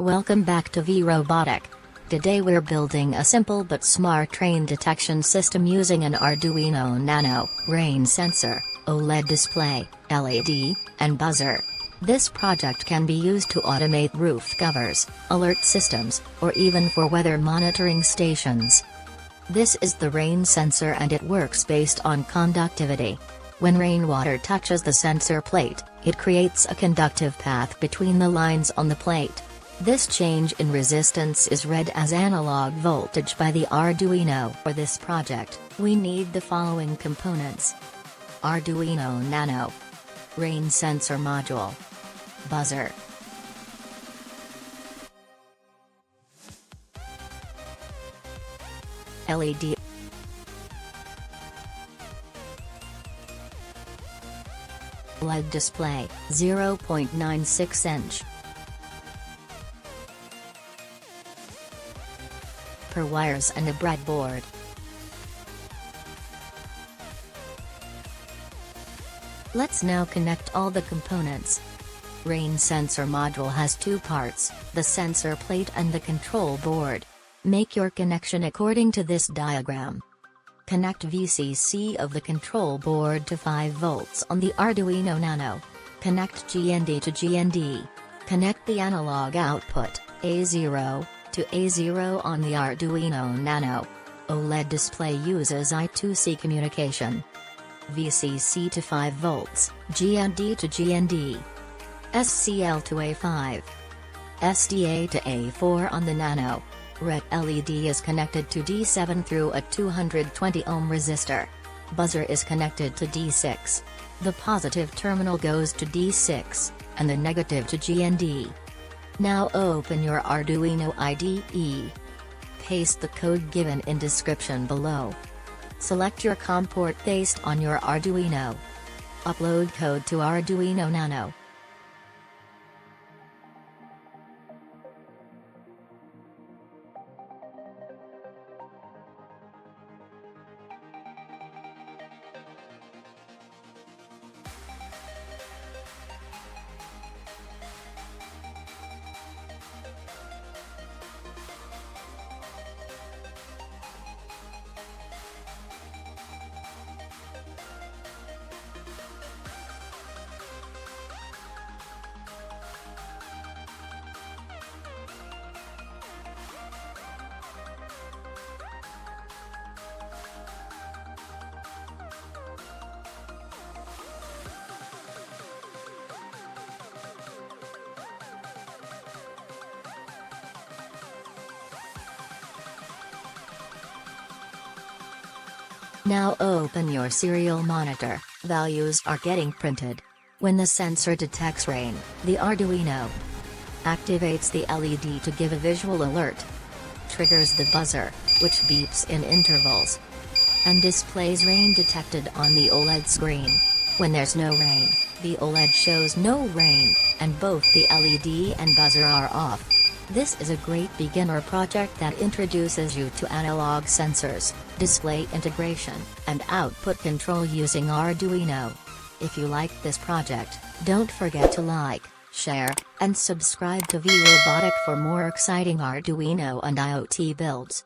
Welcome back to VRobotic. Today we're building a simple but smart rain detection system using an Arduino Nano, rain sensor, OLED display, LED, and buzzer. This project can be used to automate roof covers, alert systems, or even for weather monitoring stations. This is the rain sensor and it works based on conductivity. When rainwater touches the sensor plate, it creates a conductive path between the lines on the plate. This change in resistance is read as analog voltage by the Arduino. For this project, we need the following components: Arduino Nano, rain sensor module, buzzer, LED, OLED display, 0.96 inch. Per wires and a breadboard. Let's now connect all the components. Rain sensor module has two parts, the sensor plate and the control board. Make your connection according to this diagram. Connect VCC of the control board to 5 volts on the Arduino Nano. Connect GND to GND. Connect the analog output, A0, to A0 on the Arduino Nano. OLED display uses I2C communication. VCC to 5 volts, GND to GND. SCL to A5. SDA to A4 on the Nano. Red LED is connected to D7 through a 220 ohm resistor. Buzzer is connected to D6. The positive terminal goes to D6, and the negative to GND. Now open your Arduino IDE. Paste the code given in description below. Select your COM port based on your Arduino. Upload code to Arduino Nano. Now open your serial monitor. Values are getting printed. When the sensor detects rain, the Arduino activates the LED to give a visual alert, triggers the buzzer, which beeps in intervals, and displays rain detected on the OLED screen. When there's no rain, the OLED shows no rain, and both the LED and buzzer are off. This is a great beginner project that introduces you to analog sensors, display integration, and output control using Arduino. If you like this project, don't forget to like, share, and subscribe to VRobotic for more exciting Arduino and IoT builds.